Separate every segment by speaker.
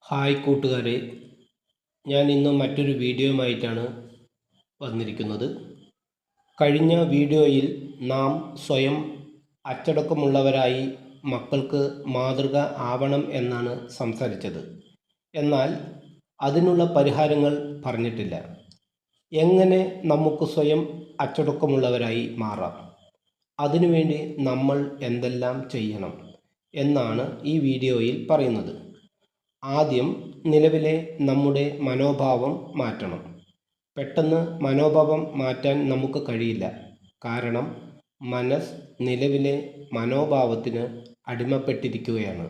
Speaker 1: Hi കൂട്ടുകാരെ, ഞാൻ ഇന്ന് മറ്റൊരു വീഡിയോയുമായിട്ടാണ് വന്നിരിക്കുന്നത്. കഴിഞ്ഞ വീഡിയോയിൽ നാം സ്വയം അച്ചടക്കമുള്ളവരായി മക്കൾക്ക് മാതൃക ആവണം എന്നാണ് സംസാരിച്ചത്. എന്നാൽ അതിനുള്ള പരിഹാരങ്ങൾ പറഞ്ഞിട്ടില്ല. എങ്ങനെ നമുക്ക് സ്വയം അച്ചടക്കമുള്ളവരായി മാറാം, അതിനുവേണ്ടി നമ്മൾ എന്തെല്ലാം ചെയ്യണം എന്നാണ് ഈ വീഡിയോയിൽ പറയുന്നത്. ആദ്യം നിലവിലെ നമ്മുടെ മനോഭാവം മാറ്റണം. പെട്ടെന്ന് മനോഭാവം മാറ്റാൻ നമുക്ക് കഴിയില്ല. കാരണം മനസ്സ് നിലവിലെ മനോഭാവത്തിന് അടിമപ്പെട്ടിരിക്കുകയാണ്.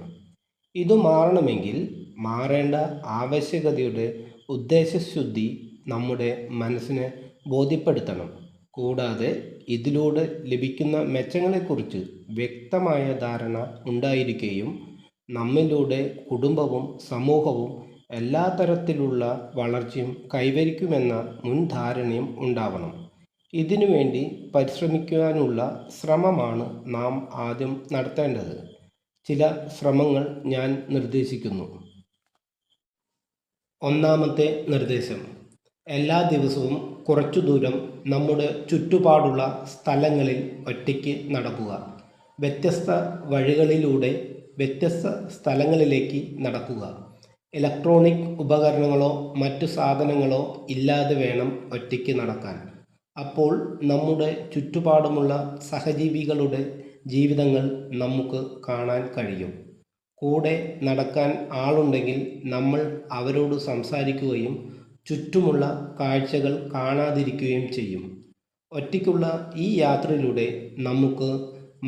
Speaker 1: ഇത് മാറണമെങ്കിൽ മാറേണ്ട ആവശ്യകതയുടെ ഉദ്ദേശശുദ്ധി നമ്മുടെ മനസ്സിനെ ബോധ്യപ്പെടുത്തണം. കൂടാതെ ഇതിലൂടെ ലഭിക്കുന്ന മെച്ചങ്ങളെക്കുറിച്ച് വ്യക്തമായ ധാരണ ഉണ്ടായിരിക്കുകയും നമ്മിലൂടെ കുടുംബവും സമൂഹവും എല്ലാ തരത്തിലുള്ള വളർച്ചയും കൈവരിക്കുമെന്ന മുൻധാരണയും ഉണ്ടാവണം. ഇതിനുവേണ്ടി പരിശ്രമിക്കുവാനുള്ള ശ്രമമാണ് നാം ആദ്യം നടത്തേണ്ടത്. ചില ശ്രമങ്ങൾ ഞാൻ നിർദ്ദേശിക്കുന്നു. ഒന്നാമത്തെ നിർദ്ദേശം: എല്ലാ ദിവസവും കുറച്ചു ദൂരം നമ്മുടെ ചുറ്റുപാടുള്ള സ്ഥലങ്ങളിൽ ഒറ്റയ്ക്ക് നടക്കുക. വ്യത്യസ്ത വഴികളിലൂടെ വ്യത്യസ്ത സ്ഥലങ്ങളിലേക്ക് നടക്കുക. ഇലക്ട്രോണിക് ഉപകരണങ്ങളോ മറ്റു സാധനങ്ങളോ ഇല്ലാതെ വേണം ഒറ്റയ്ക്ക് നടക്കാൻ. അപ്പോൾ നമ്മുടെ ചുറ്റുപാടുമുള്ള സഹജീവികളുടെ ജീവിതങ്ങൾ നമുക്ക് കാണാൻ കഴിയും. കൂടെ നടക്കാൻ ആളുണ്ടെങ്കിൽ നമ്മൾ അവരോട് സംസാരിക്കുകയും ചുറ്റുമുള്ള കാഴ്ചകൾ കാണാതിരിക്കുകയും ചെയ്യും. ഒറ്റയ്ക്കുള്ള ഈ യാത്രയിലൂടെ നമുക്ക്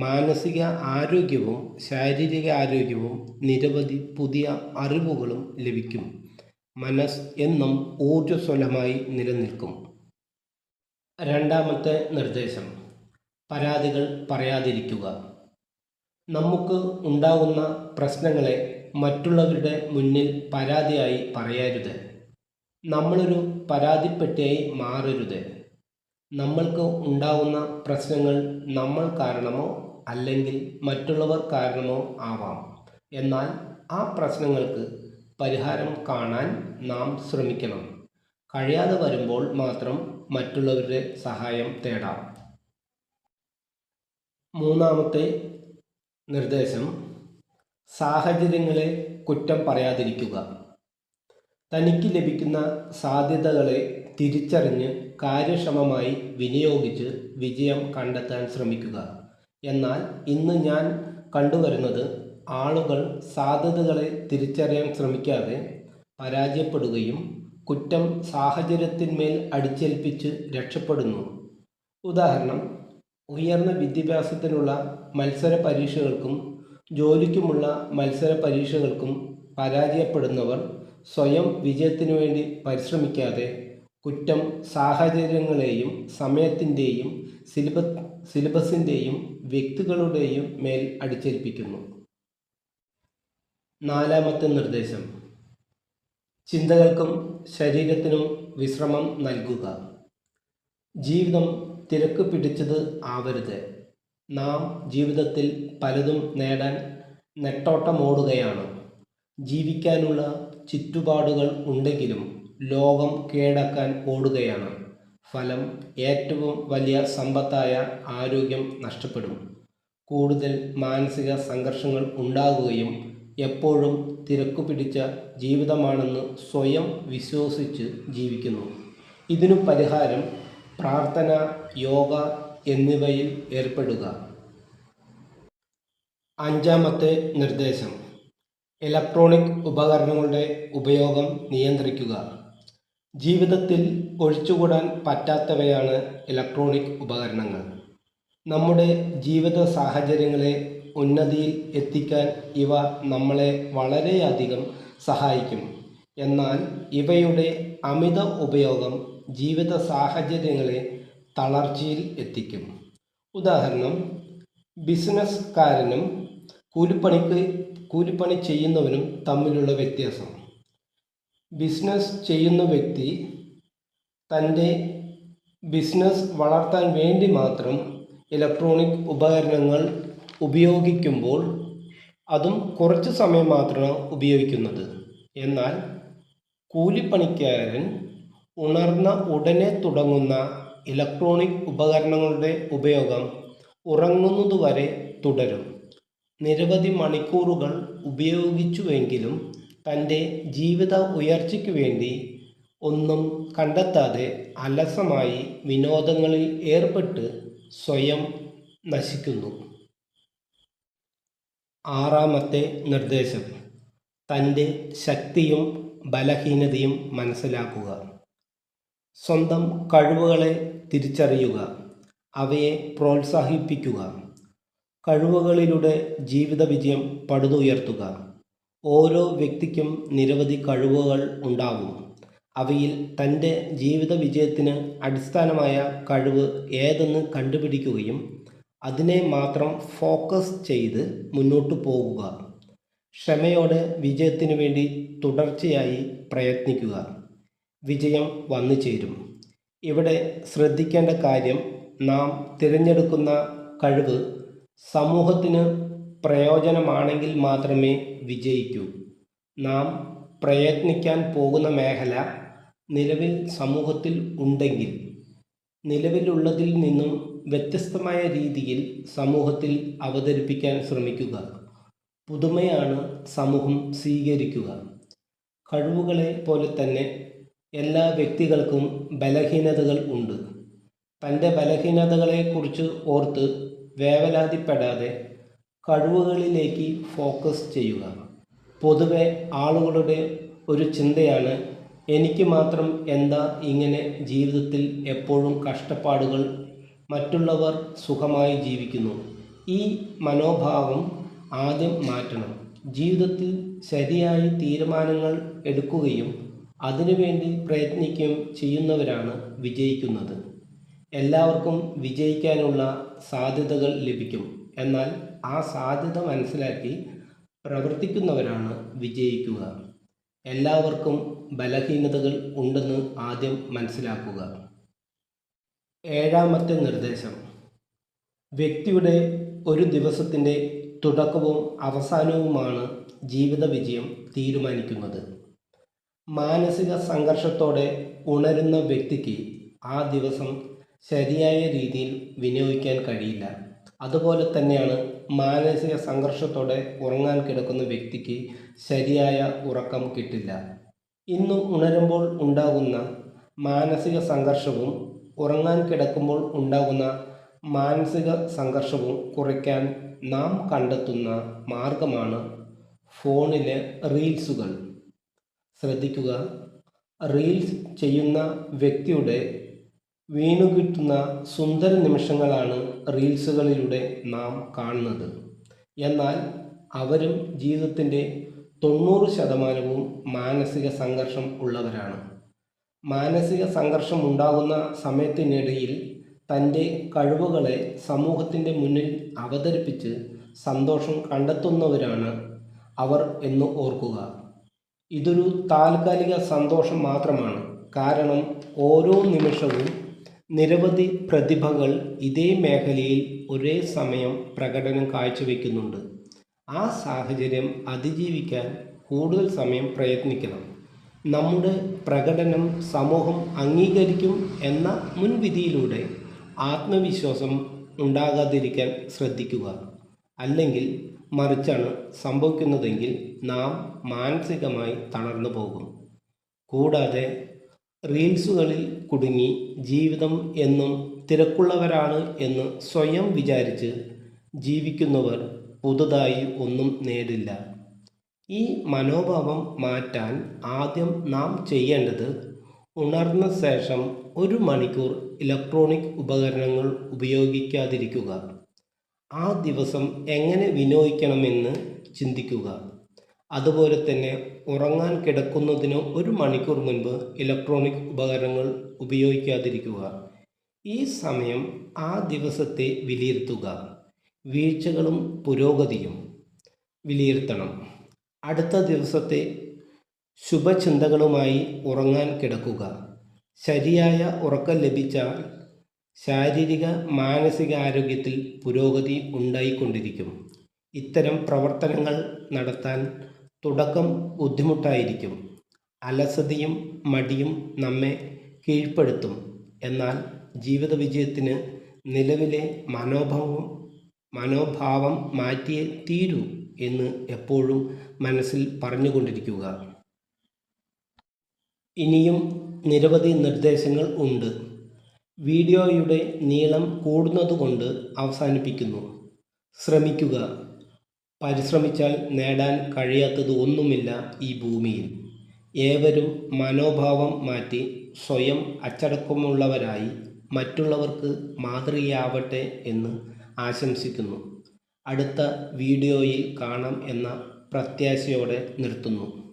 Speaker 1: മാനസിക ആരോഗ്യവും ശാരീരിക ആരോഗ്യവും നിരവധി പുതിയ അറിവുകളും ലഭിക്കും. മനസ്സ് എന്നും ഊർജ്ജസ്വലമായി നിലനിൽക്കും. രണ്ടാമത്തെ നിർദ്ദേശം: പരാതികൾ പറയാതിരിക്കുക. നമുക്ക് ഉണ്ടാകുന്ന പ്രശ്നങ്ങളെ മറ്റുള്ളവരുടെ മുന്നിൽ പരാതിയായി പറയരുത്. നമ്മളൊരു പരാതിപ്പെട്ടിയായി മാറരുത്. നമ്മൾക്ക് ഉണ്ടാകുന്ന പ്രശ്നങ്ങൾ നമ്മൾ കാരണമോ അല്ലെങ്കിൽ മറ്റുള്ളവർ കാരണമോ ആവാം. എന്നാൽ ആ പ്രശ്നങ്ങൾക്ക് പരിഹാരം കാണാൻ നാം ശ്രമിക്കണം. കഴിയാതെ വരുമ്പോൾ മാത്രം മറ്റുള്ളവരുടെ സഹായം തേടാം. മൂന്നാമത്തെ നിർദ്ദേശം: സാഹചര്യങ്ങളെ കുറ്റം പറയാതിരിക്കുക. തനിക്ക് ലഭിക്കുന്ന സാധ്യതകളെ തിരിച്ചറിഞ്ഞ് കാര്യക്ഷമമായി വിനിയോഗിച്ച് വിജയം കണ്ടെത്താൻ ശ്രമിക്കുക. എന്നാൽ ഇന്ന് ഞാൻ കണ്ടുവരുന്നത് ആളുകൾ സാധ്യതകളെ തിരിച്ചറിയാൻ ശ്രമിക്കാതെ പരാജയപ്പെടുകയും കുറ്റം സാഹചര്യത്തിന്മേൽ അടിച്ചേൽപ്പിച്ച് രക്ഷപ്പെടുന്നു. ഉദാഹരണം: ഉയർന്ന വിദ്യാഭ്യാസത്തിനുള്ള മത്സര പരീക്ഷകൾക്കും ജോലിക്കുമുള്ള മത്സര പരീക്ഷകൾക്കും പരാജയപ്പെടുന്നവർ സ്വയം വിജയത്തിനു വേണ്ടി പരിശ്രമിക്കാതെ കുറ്റം സാഹചര്യങ്ങളെയും സമയത്തിൻ്റെയും സിലബസിൻ്റെയും വ്യക്തികളുടെയും മേൽ അടിച്ചേൽപ്പിക്കുന്നു. നാലാമത്തെ നിർദ്ദേശം: ചിന്തകൾക്കും ശരീരത്തിനും വിശ്രമം നൽകുക. ജീവിതം തിരക്ക് പിടിച്ചത് ആവരുത്. നാം ജീവിതത്തിൽ പലതും നേടാൻ നെട്ടോട്ടമോടുകയാണ്. ജീവിക്കാനുള്ള ചുറ്റുപാടുകൾ ഉണ്ടെങ്കിലും ലോകം കീഴടക്കാൻ ഓടുകയാണ്. ഫലം ഏറ്റവും വലിയ സമ്പത്തായ ആരോഗ്യം നഷ്ടപ്പെടും. കൂടുതൽ മാനസിക സംഘർഷങ്ങൾ ഉണ്ടാകുകയും എപ്പോഴും തിരക്കു പിടിച്ച ജീവിതമാണെന്ന് സ്വയം വിശ്വസിച്ച് ജീവിക്കുന്നു. ഇതിനു പരിഹാരം പ്രാർത്ഥന, യോഗ എന്നിവയിൽ ഏർപ്പെടുക. അഞ്ചാമത്തെ നിർദ്ദേശം: ഇലക്ട്രോണിക് ഉപകരണങ്ങളുടെ ഉപയോഗം നിയന്ത്രിക്കുക. ജീവിതത്തിൽ ഒഴിച്ചുകൂടാൻ പറ്റാത്തവയാണ് ഇലക്ട്രോണിക് ഉപകരണങ്ങൾ. നമ്മുടെ ജീവിത സാഹചര്യങ്ങളെ ഉന്നതിയിൽ എത്തിക്കാൻ ഇവ നമ്മളെ വളരെയധികം സഹായിക്കും. എന്നാൽ ഇവയുടെ അമിത ഉപയോഗം ജീവിത സാഹചര്യങ്ങളെ തളർച്ചയിൽ എത്തിക്കും. ഉദാഹരണം: ബിസിനസ്സുകാരനും കൂലിപ്പണി ചെയ്യുന്നവനും തമ്മിലുള്ള വ്യത്യാസം. ബിസിനസ് ചെയ്യുന്ന വ്യക്തി തൻ്റെ ബിസിനസ് വളർത്താൻ വേണ്ടി മാത്രം ഇലക്ട്രോണിക് ഉപകരണങ്ങൾ ഉപയോഗിക്കുമ്പോൾ അതും കുറച്ച് സമയം മാത്രമാണ് ഉപയോഗിക്കുന്നത്. എന്നാൽ കൂലിപ്പണിക്കാരൻ ഉണർന്ന ഉടനെ തുടങ്ങുന്ന ഇലക്ട്രോണിക് ഉപകരണങ്ങളുടെ ഉപയോഗം ഉറങ്ങുന്നതുവരെ തുടരും. നിരവധി മണിക്കൂറുകൾ ഉപയോഗിച്ചുവെങ്കിലും തൻ്റെ ജീവിത ഉയർച്ചയ്ക്കു വേണ്ടി ഒന്നും കണ്ടെത്താതെ അലസമായി വിനോദങ്ങളിൽ ഏർപ്പെട്ട് സ്വയം നശിക്കുന്നു. ആറാമത്തെ നിർദ്ദേശം: തൻ്റെ ശക്തിയും ബലഹീനതയും മനസ്സിലാക്കുക. സ്വന്തം കഴിവുകളെ തിരിച്ചറിയുക, അവയെ പ്രോത്സാഹിപ്പിക്കുക. കഴിവുകളിലൂടെ ജീവിത വിജയം പടുതുയർത്തുക. ഓരോ വ്യക്തിക്കും നിരവധി കഴിവുകൾ ഉണ്ടാകും. അവയിൽ തൻ്റെ ജീവിത വിജയത്തിന് അടിസ്ഥാനമായ കഴിവ് ഏതെന്ന് കണ്ടുപിടിക്കുകയും അതിനെ മാത്രം ഫോക്കസ് ചെയ്ത് മുന്നോട്ടു പോകുക. ക്ഷമയോടെ വിജയത്തിനു വേണ്ടി തുടർച്ചയായി പ്രയത്നിക്കുക. വിജയം വന്നു ചേരും. ഇവിടെ ശ്രദ്ധിക്കേണ്ട കാര്യം, നാം തിരഞ്ഞെടുക്കുന്ന കഴിവ് സമൂഹത്തിന് പ്രയോജനമാണെങ്കിൽ മാത്രമേ വിജയിക്കൂ. നാം പ്രയത്നിക്കാൻ പോകുന്ന മേഖല നിലവിൽ സമൂഹത്തിൽ ഉണ്ടെങ്കിൽ നിലവിലുള്ളതിൽ നിന്നും വ്യത്യസ്തമായ രീതിയിൽ സമൂഹത്തിൽ അവതരിപ്പിക്കാൻ ശ്രമിക്കുക. പുതുമയാണ് സമൂഹം സ്വീകരിക്കുക. കഴിവുകളെ പോലെ തന്നെ എല്ലാ വ്യക്തികൾക്കും ബലഹീനതകൾ ഉണ്ട്. തൻ്റെ ബലഹീനതകളെക്കുറിച്ച് ഓർത്ത് വേവലാതിപ്പെടാതെ കഴിവുകളിലേക്ക് ഫോക്കസ് ചെയ്യുക. പൊതുവെ ആളുകളുടെ ഒരു ചിന്തയാണ്, എനിക്ക് മാത്രം എന്താ ഇങ്ങനെ ജീവിതത്തിൽ എപ്പോഴും കഷ്ടപ്പാടുകൾ, മറ്റുള്ളവർ സുഖമായി ജീവിക്കുന്നു. ഈ മനോഭാവം ആദ്യം മാറ്റണം. ജീവിതത്തിൽ ശരിയായി തീരുമാനങ്ങൾ എടുക്കുകയും അതിനുവേണ്ടി പ്രയത്നിക്കുകയും ചെയ്യുന്നവരാണ് വിജയിക്കുന്നത്. എല്ലാവർക്കും വിജയിക്കാനുള്ള സാധ്യതകൾ ലഭിക്കും. എന്നാൽ ആ സാധ്യത മനസ്സിലാക്കി പ്രവർത്തിക്കുന്നവരാണ് വിജയിക്കുക. എല്ലാവർക്കും ബലഹീനതകൾ ഉണ്ടെന്ന് ആദ്യം മനസ്സിലാക്കുക. ഏഴാമത്തെ നിർദ്ദേശം: വ്യക്തിയുടെ ഒരു ദിവസത്തിൻ്റെ തുടക്കവും അവസാനവുമാണ് ജീവിത വിജയം തീരുമാനിക്കുന്നത്. മാനസിക സംഘർഷത്തോടെ ഉണരുന്ന വ്യക്തിക്ക് ആ ദിവസം ശരിയായ രീതിയിൽ വിനിയോഗിക്കാൻ കഴിയില്ല. അതുപോലെ തന്നെയാണ് മാനസിക സംഘർഷത്തോടെ ഉറങ്ങാൻ കിടക്കുന്ന വ്യക്തിക്ക് ശരിയായ ഉറക്കം കിട്ടില്ല. ഇന്ന് ഉണരുമ്പോൾ ഉണ്ടാകുന്ന മാനസിക സംഘർഷവും ഉറങ്ങാൻ കിടക്കുമ്പോൾ ഉണ്ടാകുന്ന മാനസിക സംഘർഷവും കുറയ്ക്കാൻ നാം കണ്ടെത്തുന്ന മാർഗമാണ് ഫോണിലെ റീൽസുകൾ. ശ്രദ്ധിക്കുക, റീൽസ് ചെയ്യുന്ന വ്യക്തിയുടെ വീണുകിട്ടുന്ന സുന്ദര നിമിഷങ്ങളാണ് റീൽസുകളിലൂടെ നാം കാണുന്നത്. എന്നാൽ അവരും ജീവിതത്തിൻ്റെ 90% മാനസിക സംഘർഷം ഉള്ളവരാണ്. മാനസിക സംഘർഷം ഉണ്ടാകുന്ന സമയത്തിനിടയിൽ തൻ്റെ കഴിവുകളെ സമൂഹത്തിൻ്റെ മുന്നിൽ അവതരിപ്പിച്ച് സന്തോഷം കണ്ടെത്തുന്നവരാണ് അവർ എന്ന് ഓർക്കുക. ഇതൊരു താൽക്കാലിക സന്തോഷം മാത്രമാണ്. കാരണം ഓരോ നിമിഷവും നിരവധി പ്രതിഭകൾ ഇതേ മേഖലയിൽ ഒരേ സമയം പ്രകടനം കാഴ്ചവെക്കുന്നുണ്ട്. ആ സാഹചര്യം അതിജീവിക്കാൻ കൂടുതൽ സമയം പ്രയത്നിക്കണം. നമ്മുടെ പ്രകടനം സമൂഹം അംഗീകരിക്കും എന്ന മുൻവിധിയിലൂടെ ആത്മവിശ്വാസം ഉണ്ടാകാതിരിക്കാൻ ശ്രദ്ധിക്കുക. അല്ലെങ്കിൽ മറിച്ചാണ് സംഭവിക്കുന്നതെങ്കിൽ നാം മാനസികമായി തളർന്നു പോകും. കൂടാതെ റീൽസുകളിൽ കുടുങ്ങി ജീവിതം എന്നും തിരക്കുള്ളവരാണ് എന്ന് സ്വയം വിചാരിച്ച് ജീവിക്കുന്നവർ പുതുതായി ഒന്നും നേടില്ല. ഈ മനോഭാവം മാറ്റാൻ ആദ്യം നാം ചെയ്യേണ്ടത്, ഉണർന്ന ശേഷം 1 മണിക്കൂർ ഇലക്ട്രോണിക് ഉപകരണങ്ങൾ ഉപയോഗിക്കാതിരിക്കുക. ആ ദിവസം എങ്ങനെ വിനിയോഗിക്കണമെന്ന് ചിന്തിക്കുക. അതുപോലെ തന്നെ ഉറങ്ങാൻ കിടക്കുന്നതിന് 1 മണിക്കൂർ മുൻപ് ഇലക്ട്രോണിക് ഉപകരണങ്ങൾ ഉപയോഗിക്കാതിരിക്കുക. ഈ സമയം ആ ദിവസത്തെ വിലയിരുത്തുക. വീഴ്ചകളും പുരോഗതിയും വിലയിരുത്തണം. അടുത്ത ദിവസത്തെ ശുഭചിന്തകളുമായി ഉറങ്ങാൻ കിടക്കുക. ശരിയായ ഉറക്കം ലഭിച്ചാൽ ശാരീരിക മാനസിക ആരോഗ്യത്തിൽ പുരോഗതി ഉണ്ടായിക്കൊണ്ടിരിക്കും. ഇത്തരം പ്രവർത്തനങ്ങൾ നടത്താൻ തുടക്കം ബുദ്ധിമുട്ടായിരിക്കും. അലസതയും മടിയും നമ്മെ കീഴ്പ്പെടുത്തും. എന്നാൽ ജീവിത വിജയത്തിന് നിലവിലെ മനോഭാവം മാറ്റിയേ തീരൂ എന്ന് എപ്പോഴും മനസ്സിൽ പറഞ്ഞുകൊണ്ടിരിക്കുക. ഇനിയും നിരവധി നിർദ്ദേശങ്ങൾ ഉണ്ട്. വീഡിയോയുടെ നീളം കൂടുന്നതുകൊണ്ട് അവസാനിപ്പിക്കുന്നു. ശ്രമിക്കുക. പരിശ്രമിച്ചാൽ നേടാൻ കഴിയാത്തത് ഒന്നുമില്ല ഈ ഭൂമിയിൽ. ഏവരും മനോഭാവം മാറ്റി സ്വയം അച്ചടക്കമുള്ളവരായി മറ്റുള്ളവർക്ക് മാതൃകയാവട്ടെ എന്ന് ആശംസിക്കുന്നു. അടുത്ത വീഡിയോയിൽ കാണാം എന്ന പ്രത്യാശയോടെ നിർത്തുന്നു.